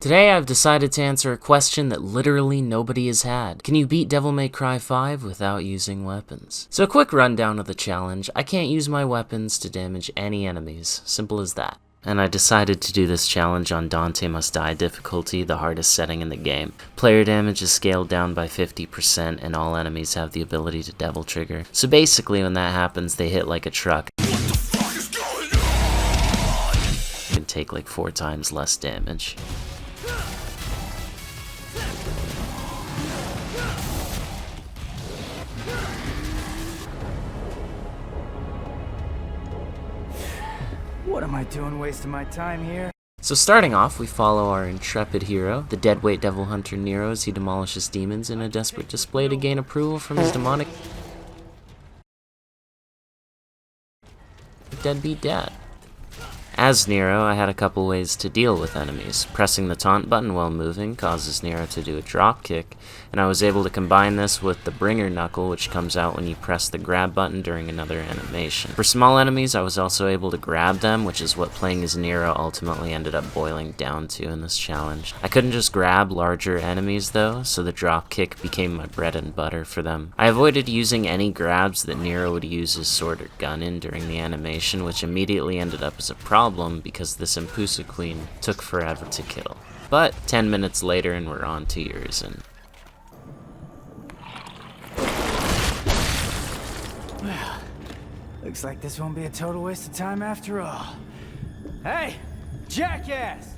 Today I've decided to answer a question that literally nobody has had. Can you beat Devil May Cry 5 without using weapons? So a quick rundown of the challenge. I can't use my weapons to damage any enemies. Simple as that. And I decided to do this challenge on Dante Must Die difficulty, the hardest setting in the game. Player damage is scaled down by 50% and all enemies have the ability to devil trigger. So basically when that happens they hit like a truck. What the fuck is going on? You can take like 4 times less damage. What am I doing wasting my time here? So starting off, we follow our intrepid hero, the deadweight devil hunter Nero, as he demolishes demons in a desperate display to gain approval from his demonic deadbeat dad. As Nero, I had a couple ways to deal with enemies. Pressing the taunt button while moving causes Nero to do a drop kick, and I was able to combine this with the bringer knuckle, which comes out when you press the grab button during another animation. For small enemies, I was also able to grab them, which is what playing as Nero ultimately ended up boiling down to in this challenge. I couldn't just grab larger enemies though, so the drop kick became my bread and butter for them. I avoided using any grabs that Nero would use his sword or gun in during the animation, which immediately ended up as a problem because this Impusa Queen took forever to kill. But 10 minutes later and we're on to Urizen. Well, looks like this won't be a total waste of time after all. Hey, jackass!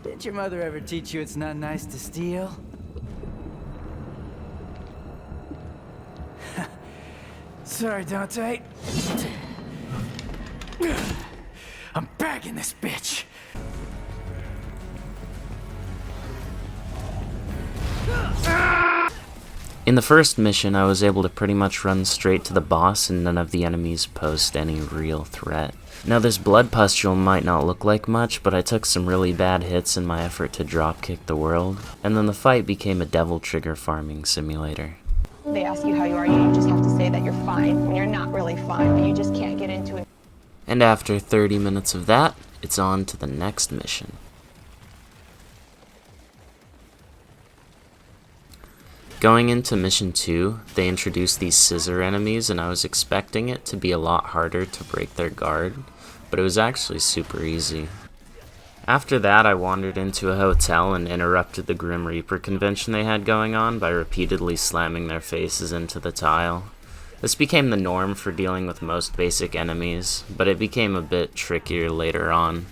Did your mother ever teach you it's not nice to steal? Sorry, Dante. I'm bagging this bitch! In the first mission, I was able to pretty much run straight to the boss and none of the enemies posed any real threat. Now this blood pustule might not look like much, but I took some really bad hits in my effort to dropkick the world, and then the fight became a devil trigger farming simulator. They ask you how you are, you just have to say that you're fine when you're not really fine, but you just can't get into it. And after 30 minutes of that, it's on to the next mission. Going into mission 2, they introduced these scissor enemies and I was expecting it to be a lot harder to break their guard, but it was actually super easy. After that, I wandered into a hotel and interrupted the Grim Reaper convention they had going on by repeatedly slamming their faces into the tile. This became the norm for dealing with most basic enemies, but it became a bit trickier later on.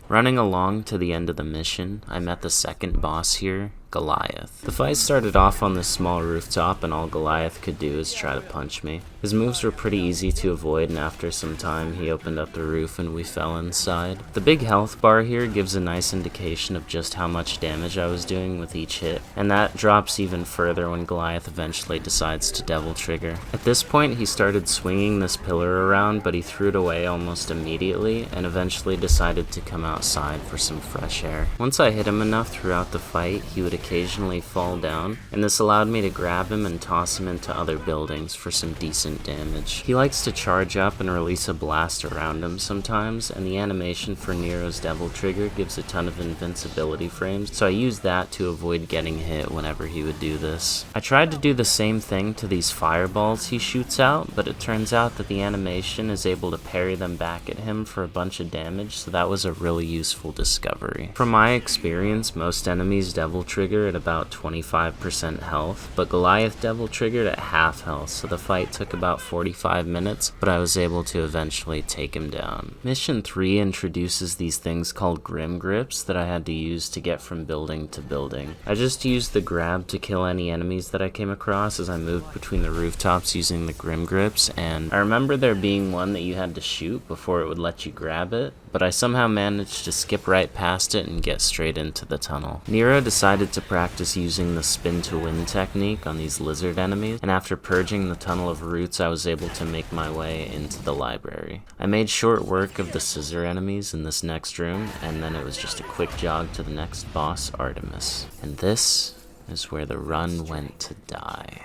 Running along to the end of the mission, I met the second boss here, Goliath. The fight started off on this small rooftop and all Goliath could do is try to punch me. His moves were pretty easy to avoid and after some time he opened up the roof and we fell inside. The big health bar here gives a nice indication of just how much damage I was doing with each hit, and that drops even further when Goliath eventually decides to devil trigger. At this point he started swinging this pillar around, but he threw it away almost immediately and eventually decided to come outside for some fresh air. Once I hit him enough throughout the fight, he would occasionally fall down, and this allowed me to grab him and toss him into other buildings for some decent damage. He likes to charge up and release a blast around him sometimes, and the animation for Nero's devil trigger gives a ton of invincibility frames, so I used that to avoid getting hit whenever he would do this. I tried to do the same thing to these fireballs he shoots out, but it turns out that the animation is able to parry them back at him for a bunch of damage, so that was a really useful discovery. From my experience, most enemies devil trigger at about 25% health, but Goliath devil triggered at half health, so the fight took about 45 minutes, but I was able to eventually take him down. Mission 3 introduces these things called Grim Grips that I had to use to get from building to building. I just used the grab to kill any enemies that I came across as I moved between the rooftops using the Grim Grips, and I remember there being one that you had to shoot before it would let you grab it, but I somehow managed to skip right past it and get straight into the tunnel. Nero decided to practice using the spin to win technique on these lizard enemies, and after purging the tunnel of roots I was able to make my way into the library. I made short work of the scissor enemies in this next room, and then it was just a quick jog to the next boss, Artemis. And this is where the run went to die.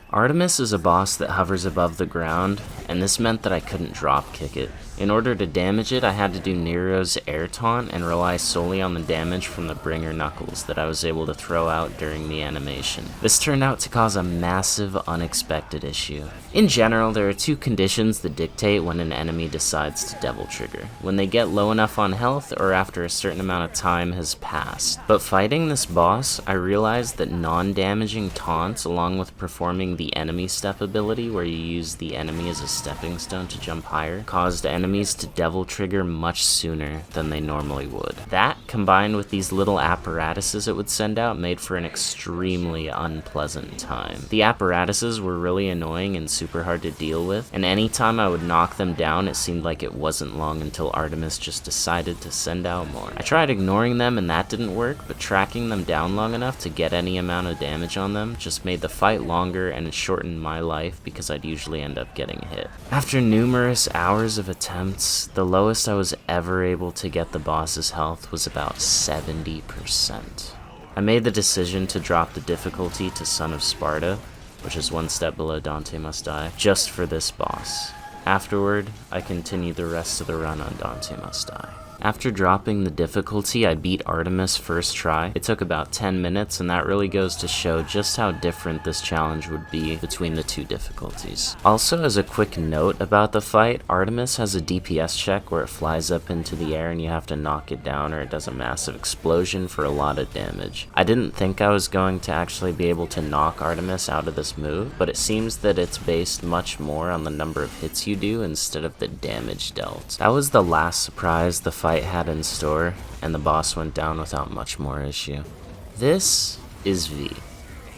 Artemis is a boss that hovers above the ground, and this meant that I couldn't drop kick it. In order to damage it, I had to do Nero's air taunt and rely solely on the damage from the bringer knuckles that I was able to throw out during the animation. This turned out to cause a massive unexpected issue. In general, there are two conditions that dictate when an enemy decides to devil trigger: when they get low enough on health or after a certain amount of time has passed. But fighting this boss, I realized that non-damaging taunts along with performing the enemy step ability where you use the enemy as a stepping stone to jump higher caused enemies to devil trigger much sooner than they normally would. That, combined with these little apparatuses it would send out, made for an extremely unpleasant time. The apparatuses were really annoying and super hard to deal with, and anytime I would knock them down, it seemed like it wasn't long until Artemis just decided to send out more. I tried ignoring them and that didn't work, but tracking them down long enough to get any amount of damage on them just made the fight longer, and it shortened my life because I'd usually end up getting hit. After numerous hours of attempts, the lowest I was ever able to get the boss's health was about 70%. I made the decision to drop the difficulty to Son of Sparta, which is one step below Dante Must Die, just for this boss. Afterward, I continued the rest of the run on Dante Must Die. After dropping the difficulty, I beat Artemis first try. It took about 10 minutes, and that really goes to show just how different this challenge would be between the two difficulties. Also, as a quick note about the fight, Artemis has a DPS check where it flies up into the air and you have to knock it down or it does a massive explosion for a lot of damage. I didn't think I was going to actually be able to knock Artemis out of this move, but it seems that it's based much more on the number of hits you do instead of the damage dealt. That was the last surprise the fight had in store, and the boss went down without much more issue. This is V.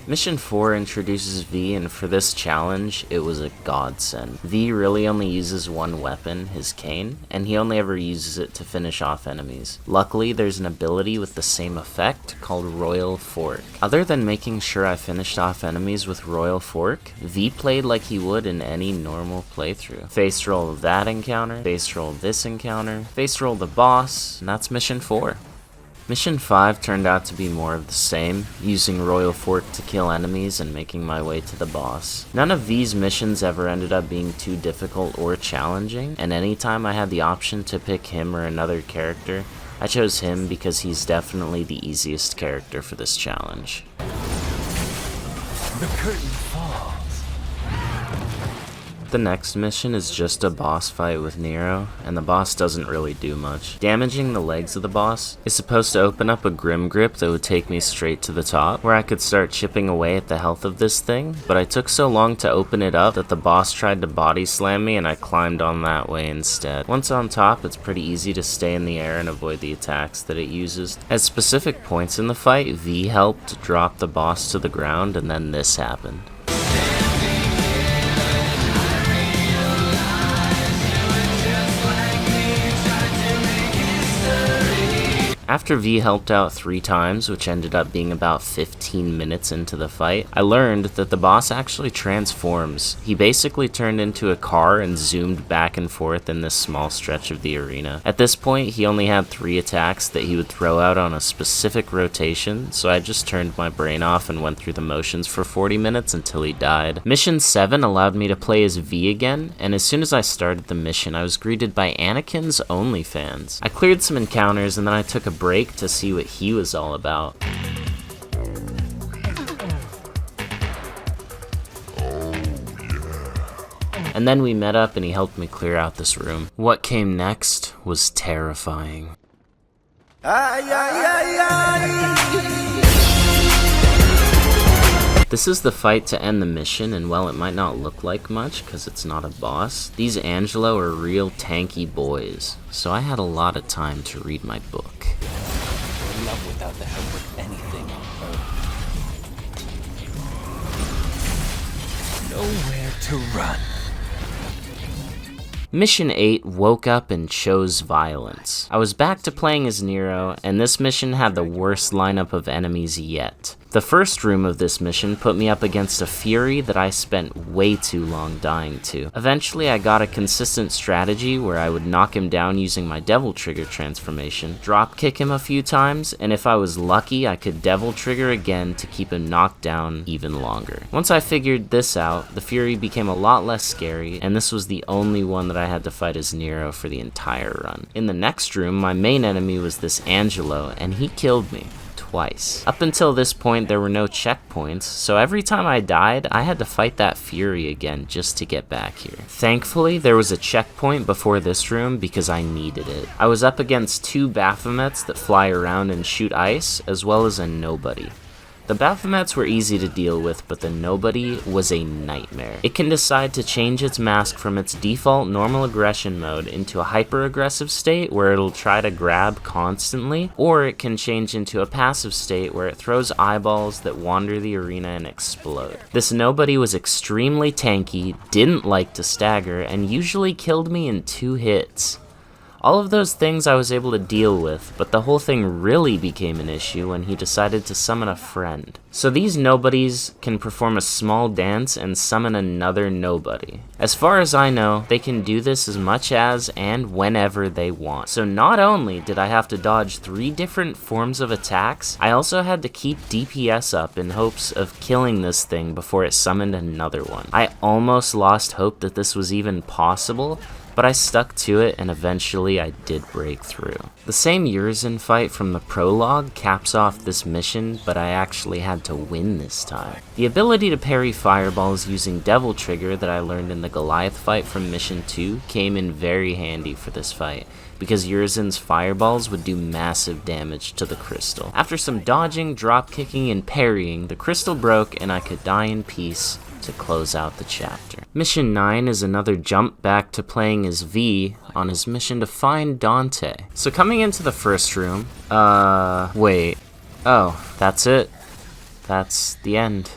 Mission 4 introduces V, and for this challenge, it was a godsend. V really only uses one weapon, his cane, and he only ever uses it to finish off enemies. Luckily, there's an ability with the same effect called Royal Fork. Other than making sure I finished off enemies with Royal Fork, V played like he would in any normal playthrough. Face roll that encounter, face roll this encounter, face roll the boss, and that's Mission 4. Mission 5 turned out to be more of the same, using Royal Fork to kill enemies and making my way to the boss. None of these missions ever ended up being too difficult or challenging, and anytime I had the option to pick him or another character, I chose him because he's definitely the easiest character for this challenge. The curtain falls. The next mission is just a boss fight with Nero, and the boss doesn't really do much. Damaging the legs of the boss is supposed to open up a Grim Grip that would take me straight to the top, where I could start chipping away at the health of this thing, but I took so long to open it up that the boss tried to body slam me and I climbed on that way instead. Once on top, it's pretty easy to stay in the air and avoid the attacks that it uses. At specific points in the fight, V helped drop the boss to the ground, and then this happened. After V helped out 3 times, which ended up being about 15 minutes into the fight, I learned that the boss actually transforms. He basically turned into a car and zoomed back and forth in this small stretch of the arena. At this point, he only had 3 attacks that he would throw out on a specific rotation, so I just turned my brain off and went through the motions for 40 minutes until he died. Mission 7 allowed me to play as V again, and as soon as I started the mission, I was greeted by Anakin's OnlyFans. I cleared some encounters and then I took a break to see what he was all about. And then we met up and he helped me clear out this room. What came next was terrifying. This is the fight to end the mission, and while it might not look like much because it's not a boss, these Angelo are real tanky boys, so I had a lot of time to read my book. Love without the help of anything on Earth. Nowhere to run. Mission 8 woke up and chose violence. I was back to playing as Nero, and this mission had the worst lineup of enemies yet. The first room of this mission put me up against a Fury that I spent way too long dying to. Eventually I got a consistent strategy where I would knock him down using my Devil Trigger transformation, drop kick him a few times, and if I was lucky I could Devil Trigger again to keep him knocked down even longer. Once I figured this out, the Fury became a lot less scary, and this was the only one that I had to fight as Nero for the entire run. In the next room, my main enemy was this Angelo, and he killed me. Twice. Up until this point there were no checkpoints, so every time I died I had to fight that Fury again just to get back here. Thankfully there was a checkpoint before this room because I needed it. I was up against 2 Baphomets that fly around and shoot ice, as well as a Nobody. The Baphomets were easy to deal with, but the Nobody was a nightmare. It can decide to change its mask from its default normal aggression mode into a hyper-aggressive state where it'll try to grab constantly, or it can change into a passive state where it throws eyeballs that wander the arena and explode. This Nobody was extremely tanky, didn't like to stagger, and usually killed me in 2 hits. All of those things I was able to deal with, but the whole thing really became an issue when he decided to summon a friend. So these Nobodies can perform a small dance and summon another Nobody. As far as I know, they can do this as much as and whenever they want. So not only did I have to dodge 3 different forms of attacks, I also had to keep DPS up in hopes of killing this thing before it summoned another one. I almost lost hope that this was even possible, but I stuck to it and eventually I did break through. The same Urizen fight from the prologue caps off this mission, but I actually had to win this time. The ability to parry fireballs using Devil Trigger that I learned in the Goliath fight from mission 2 came in very handy for this fight, because Urizen's fireballs would do massive damage to the crystal. After some dodging, drop kicking, and parrying, the crystal broke and I could die in peace to close out the chapter. Mission 9 is another jump back to playing as V on his mission to find Dante. So coming into the first room, wait. Oh, that's it. That's the end.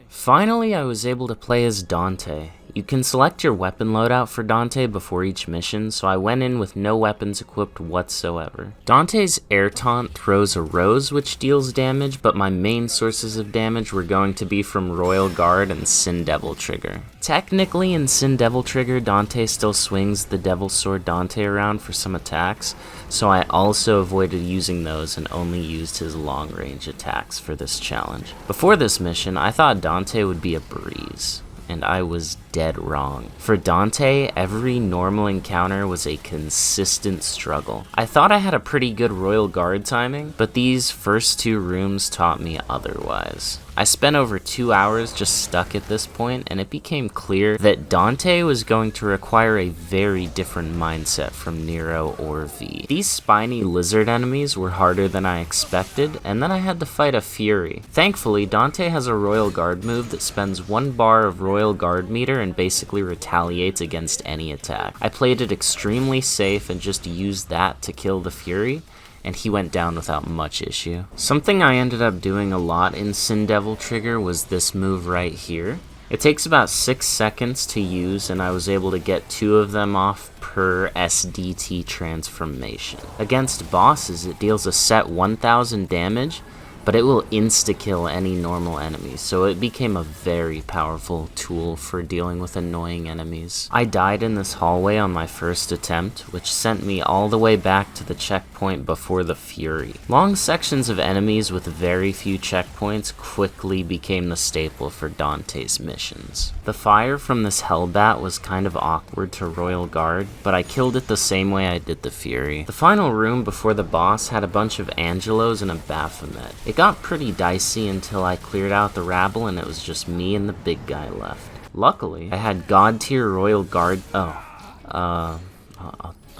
Finally, I was able to play as Dante. You can select your weapon loadout for Dante before each mission, so I went in with no weapons equipped whatsoever. Dante's air taunt throws a rose which deals damage, but my main sources of damage were going to be from Royal Guard and Sin Devil Trigger. Technically in Sin Devil Trigger, Dante still swings the Devil Sword Dante around for some attacks, so I also avoided using those and only used his long range attacks for this challenge. Before this mission, I thought Dante would be a breeze, and I was dead wrong. For Dante, every normal encounter was a consistent struggle. I thought I had a pretty good Royal Guard timing, but these first 2 rooms taught me otherwise. I spent over 2 hours just stuck at this point, and it became clear that Dante was going to require a very different mindset from Nero or V. These spiny lizard enemies were harder than I expected, and then I had to fight a Fury. Thankfully, Dante has a Royal Guard move that spends 1 bar of Royal Guard meter and basically retaliates against any attack. I played it extremely safe and just used that to kill the Fury, and he went down without much issue. Something I ended up doing a lot in Sin Devil Trigger was this move right here. It takes about 6 seconds to use, and I was able to get 2 of them off per SDT transformation. Against bosses, it deals a set 1000 damage, but it will insta-kill any normal enemies, so it became a very powerful tool for dealing with annoying enemies. I died in this hallway on my first attempt, which sent me all the way back to the checkpoint before the Fury. Long sections of enemies with very few checkpoints quickly became the staple for Dante's missions. The fire from this Hellbat was kind of awkward to Royal Guard, but I killed it the same way I did the Fury. The final room before the boss had a bunch of Angelos and a Baphomet. It got pretty dicey until I cleared out the rabble and it was just me and the big guy left. Luckily, I had God tier Royal Guard. I'll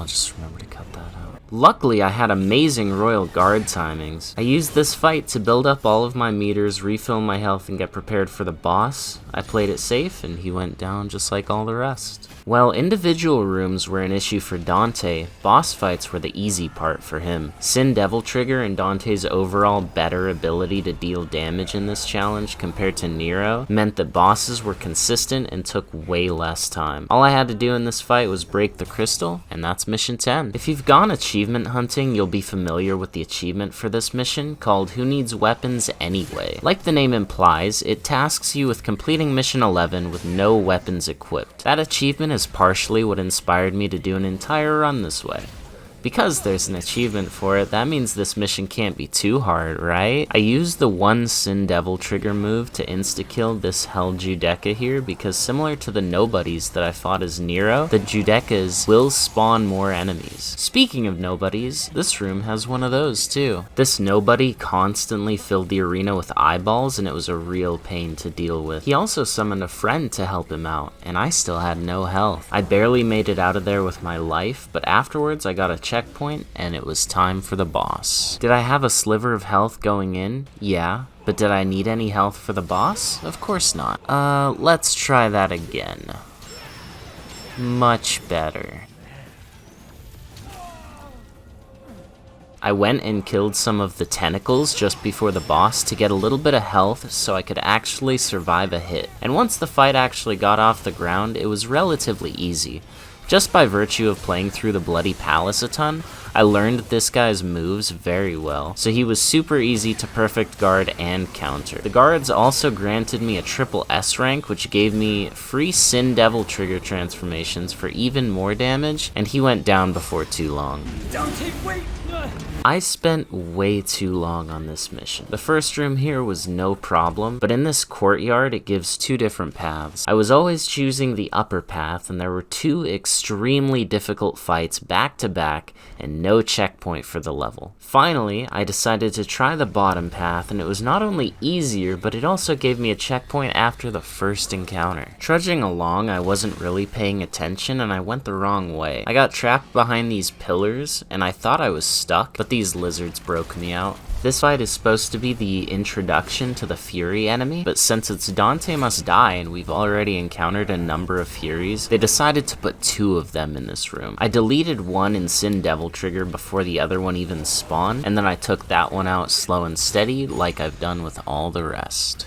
just remember to cut that out. Luckily, I had amazing Royal Guard timings. I used this fight to build up all of my meters, refill my health, and get prepared for the boss. I played it safe, and he went down just like all the rest. While individual rooms were an issue for Dante, boss fights were the easy part for him. Sin Devil Trigger and Dante's overall better ability to deal damage in this challenge compared to Nero meant that bosses were consistent and took way less time. All I had to do in this fight was break the crystal, and that's mission 10. If you've gone achievement achievement hunting, you'll be familiar with the achievement for this mission called Who Needs Weapons Anyway? Like the name implies, it tasks you with completing mission 11 with no weapons equipped. That achievement is partially what inspired me to do an entire run this way. Because there's an achievement for it, that means this mission can't be too hard, right? I used the one Sin Devil trigger move to insta-kill this Hell Judecca here because similar to the nobodies that I fought as Nero, the Judecas will spawn more enemies. Speaking of nobodies, this room has one of those too. This nobody constantly filled the arena with eyeballs and it was a real pain to deal with. He also summoned a friend to help him out, and I still had no health. I barely made it out of there with my life, but afterwards I got a checkpoint and it was time for the boss. Did I have a sliver of health going in? Yeah. But did I need any health for the boss? Of course not. Let's try that again. Much better. I went and killed some of the tentacles just before the boss to get a little bit of health so I could actually survive a hit. And once the fight actually got off the ground, it was relatively easy. Just by virtue of playing through the Bloody Palace a ton, I learned this guy's moves very well, so he was super easy to perfect guard and counter. The guards also granted me a triple S rank, which gave me free Sin Devil trigger transformations for even more damage, and he went down before too long. Dante, wait! I spent way too long on this mission. The first room here was no problem, but in this courtyard it gives two different paths. I was always choosing the upper path, and there were two extremely difficult fights back to back and no checkpoint for the level. Finally, I decided to try the bottom path, and it was not only easier, but it also gave me a checkpoint after the first encounter. Trudging along, I wasn't really paying attention and I went the wrong way. I got trapped behind these pillars and I thought I was stuck, but these lizards broke me out. This fight is supposed to be the introduction to the Fury enemy, but since it's Dante must die and we've already encountered a number of Furies, they decided to put two of them in this room. I deleted one in Sin Devil trigger before the other one even spawned, and then I took that one out slow and steady like I've done with all the rest.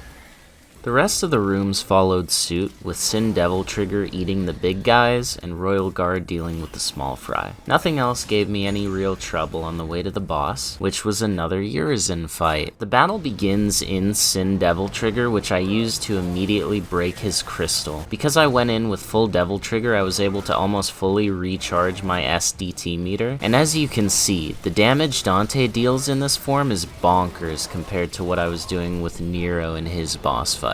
The rest of the rooms followed suit, with Sin Devil trigger eating the big guys and Royal Guard dealing with the small fry. Nothing else gave me any real trouble on the way to the boss, which was another Urizen fight. The battle begins in Sin Devil trigger, which I used to immediately break his crystal. Because I went in with full Devil trigger, I was able to almost fully recharge my SDT meter, and as you can see, the damage Dante deals in this form is bonkers compared to what I was doing with Nero in his boss fight.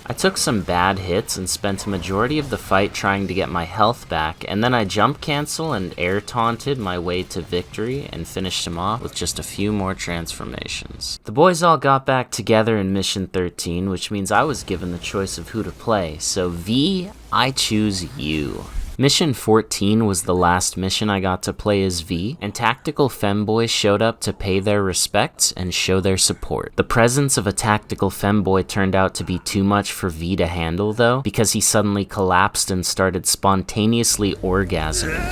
I took some bad hits and spent a majority of the fight trying to get my health back, and then I jump cancel and air taunted my way to victory and finished him off with just a few more transformations. The boys all got back together in mission 13, which means I was given the choice of who to play, so V, I choose you. Mission 14 was the last mission I got to play as V, and tactical femboys showed up to pay their respects and show their support. The presence of a tactical femboy turned out to be too much for V to handle though, because he suddenly collapsed and started spontaneously orgasming.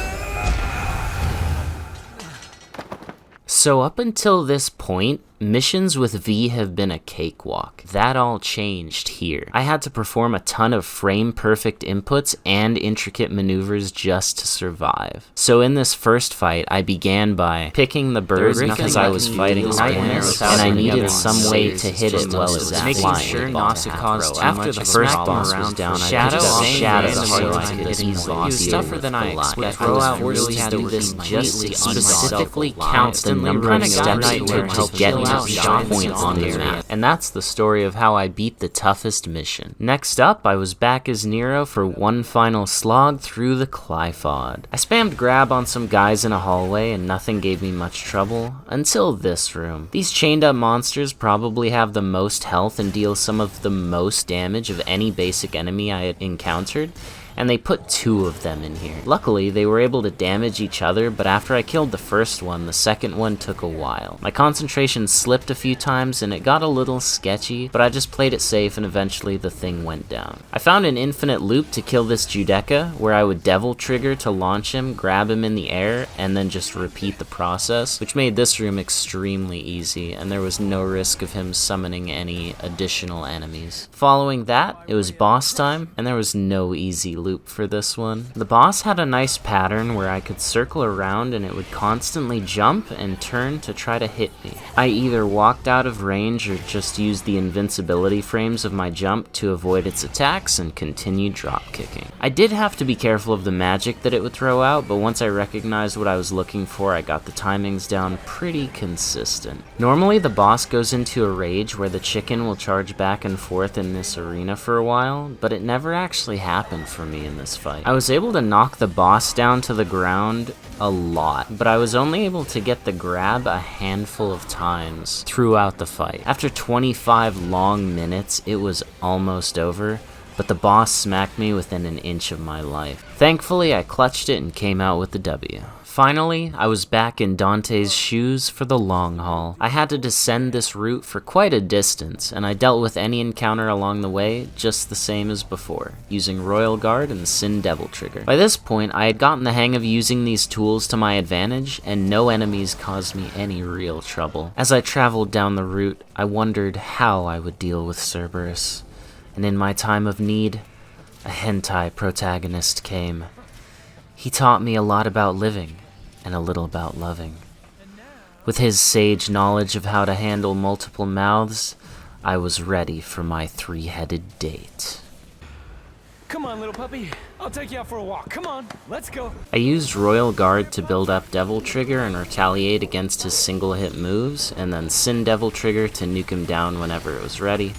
So up until this point, missions with V have been a cakewalk. That all changed here. I had to perform a ton of frame-perfect inputs and intricate maneuvers just to survive. So in this first fight, I began by picking the bird because I was fighting Artemis, and I needed some way to hit it well as flying. After the first boss was down, I picked up Shadow so I could easily deal with the lot. I was forced to do this just to specifically count the number of steps it took to get me shot points on the map. And that's the story of how I beat the toughest mission. Next up, I was back as Nero for one final slog through the Clyphod. I spammed grab on some guys in a hallway and nothing gave me much trouble, until this room. These chained up monsters probably have the most health and deal some of the most damage of any basic enemy I had encountered, and they put two of them in here. Luckily, they were able to damage each other, but after I killed the first one, the second one took a while. My concentration slipped a few times and it got a little sketchy, but I just played it safe and eventually the thing went down. I found an infinite loop to kill this Judecca, where I would Devil trigger to launch him, grab him in the air, and then just repeat the process, which made this room extremely easy, and there was no risk of him summoning any additional enemies. Following that, it was boss time, and there was no easy loop for this one. The boss had a nice pattern where I could circle around and it would constantly jump and turn to try to hit me. I either walked out of range or just used the invincibility frames of my jump to avoid its attacks and continued drop kicking. I did have to be careful of the magic that it would throw out, but once I recognized what I was looking for, I got the timings down pretty consistent. Normally the boss goes into a rage where the chicken will charge back and forth in this arena for a while, but it never actually happened for me in this fight. I was able to knock the boss down to the ground a lot, but I was only able to get the grab a handful of times throughout the fight. After 25 long minutes, it was almost over, but the boss smacked me within an inch of my life. Thankfully, I clutched it and came out with the W. Finally, I was back in Dante's shoes for the long haul. I had to descend this route for quite a distance, and I dealt with any encounter along the way just the same as before, using Royal Guard and Sin Devil Trigger. By this point, I had gotten the hang of using these tools to my advantage, and no enemies caused me any real trouble. As I traveled down the route, I wondered how I would deal with Cerberus. And in my time of need, a hentai protagonist came. He taught me a lot about living, and a little about loving. With his sage knowledge of how to handle multiple mouths, I was ready for my three-headed date. Come on, little puppy. I'll take you out for a walk. Come on, let's go. I used Royal Guard to build up Devil Trigger and retaliate against his single-hit moves, and then Sin Devil Trigger to nuke him down whenever it was ready.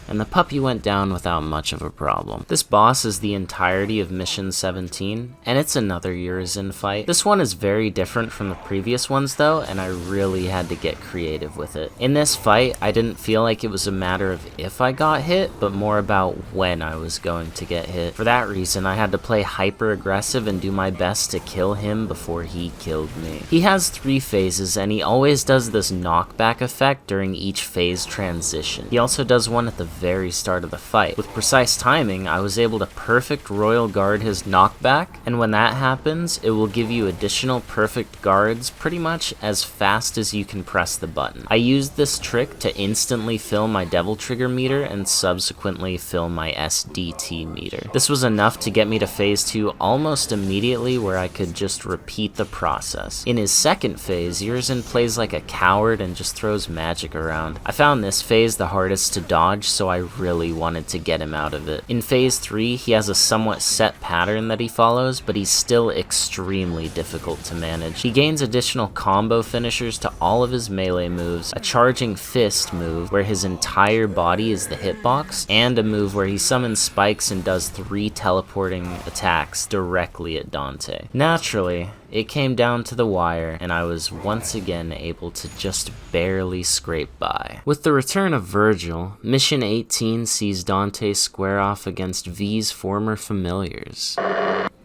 And the puppy went down without much of a problem. This boss is the entirety of Mission 17, and it's another Urizen fight. This one is very different from the previous ones though, and I really had to get creative with it. In this fight, I didn't feel like it was a matter of if I got hit, but more about when I was going to get hit. For that reason, I had to play hyper aggressive and do my best to kill him before he killed me. He has 3 phases, and he always does this knockback effect during each phase transition. He also does one at the very start of the fight. With precise timing, I was able to perfect Royal Guard his knockback, and when that happens, it will give you additional perfect guards pretty much as fast as you can press the button. I used this trick to instantly fill my Devil Trigger meter and subsequently fill my SDT meter. This was enough to get me to phase 2 almost immediately, where I could just repeat the process. In his second phase, Urizen plays like a coward and just throws magic around. I found this phase the hardest to dodge, so I really wanted to get him out of it. In phase 3, he has a somewhat set pattern that he follows, but he's still extremely difficult to manage. He gains additional combo finishers to all of his melee moves, a charging fist move where his entire body is the hitbox, and a move where he summons spikes and does 3 teleporting attacks directly at Dante. Naturally, it came down to the wire, and I was once again able to just barely scrape by. With the return of Virgil, Mission 18 sees Dante square off against V's former familiars.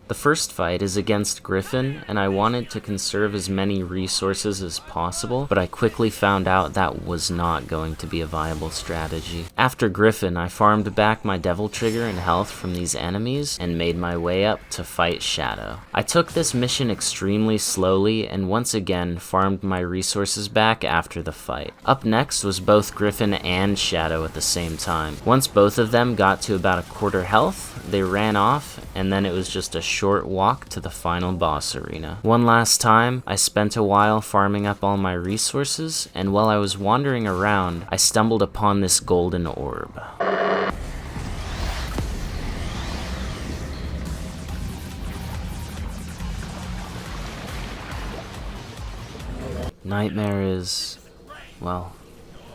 The first fight is against Griffin, and I wanted to conserve as many resources as possible, but I quickly found out that was not going to be a viable strategy. After Griffin, I farmed back my Devil Trigger and health from these enemies, and made my way up to fight Shadow. I took this mission extremely slowly, and once again farmed my resources back after the fight. Up next was both Griffin and Shadow at the same time. Once both of them got to about a quarter health, they ran off, and then it was just a short walk to the final boss arena. One last time, I spent a while farming up all my resources, and while I was wandering around, I stumbled upon this golden orb. Nightmare is, well,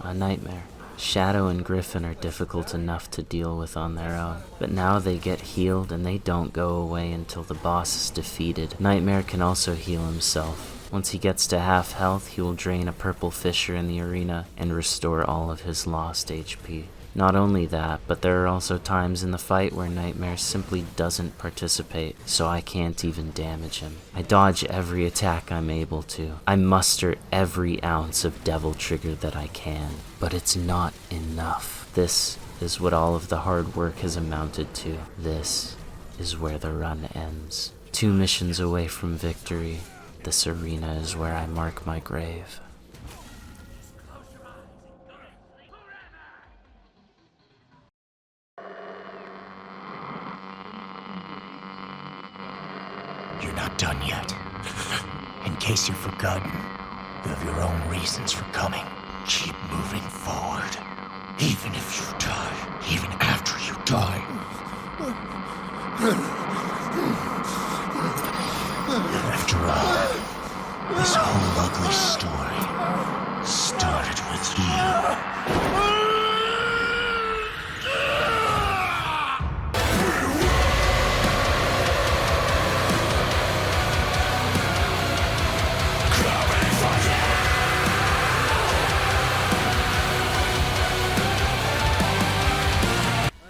a nightmare. Shadow and Griffin are difficult enough to deal with on their own, but now they get healed and they don't go away until the boss is defeated. Nightmare can also heal himself. Once he gets to half health, he will drain a purple fissure in the arena and restore all of his lost HP. Not only that, but there are also times in the fight where Nightmare simply doesn't participate, so I can't even damage him. I dodge every attack I'm able to. I muster every ounce of Devil Trigger that I can, but it's not enough. This is what all of the hard work has amounted to. This is where the run ends. 2 missions away from victory, this arena is where I mark my grave. case you've forgotten, you have your own reasons for coming. Keep moving forward. Even if you die, even after you die. After all, this whole ugly story started with you.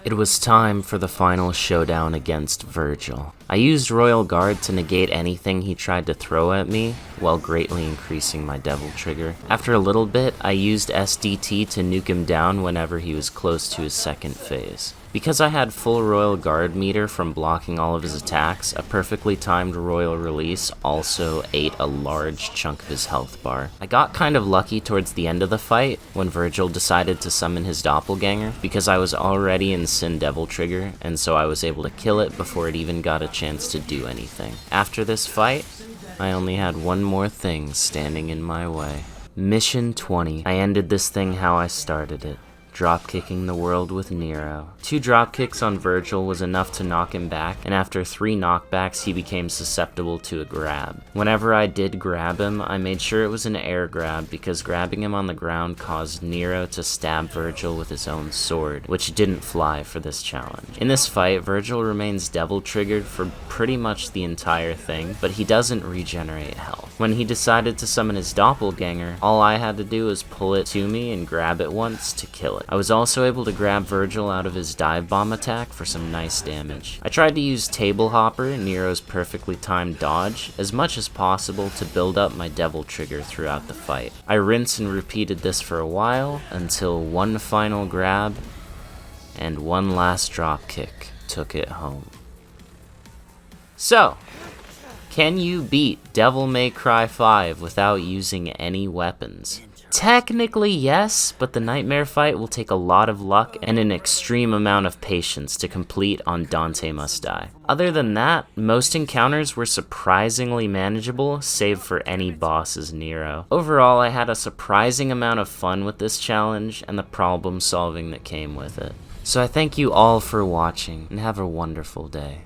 It was time for the final showdown against Virgil. I used Royal Guard to negate anything he tried to throw at me, while greatly increasing my Devil Trigger. After a little bit, I used SDT to nuke him down whenever he was close to his second phase. Because I had full Royal Guard meter from blocking all of his attacks, a perfectly timed Royal Release also ate a large chunk of his health bar. I got kind of lucky towards the end of the fight, when Virgil decided to summon his doppelganger, because I was already in Sin Devil Trigger, and so I was able to kill it before it even got a chance to do anything. After this fight, I only had one more thing standing in my way. Mission 20. I ended this thing how I started it. Dropkicking the world with Nero. 2 dropkicks on Virgil was enough to knock him back, and after 3 knockbacks he became susceptible to a grab. Whenever I did grab him, I made sure it was an air grab because grabbing him on the ground caused Nero to stab Virgil with his own sword, which didn't fly for this challenge. In this fight, Virgil remains devil triggered for pretty much the entire thing, but he doesn't regenerate health. When he decided to summon his doppelganger, all I had to do was pull it to me and grab it once to kill it. I was also able to grab Virgil out of his dive bomb attack for some nice damage. I tried to use Table Hopper, Nero's perfectly timed dodge, as much as possible to build up my Devil Trigger throughout the fight. I rinsed and repeated this for a while, until one final grab, and one last drop kick took it home. So, can you beat Devil May Cry 5 without using any weapons? Technically yes, but the nightmare fight will take a lot of luck and an extreme amount of patience to complete on Dante Must Die. Other than that, most encounters were surprisingly manageable, save for any boss's Nero. Overall, I had a surprising amount of fun with this challenge and the problem solving that came with it. So I thank you all for watching, and have a wonderful day.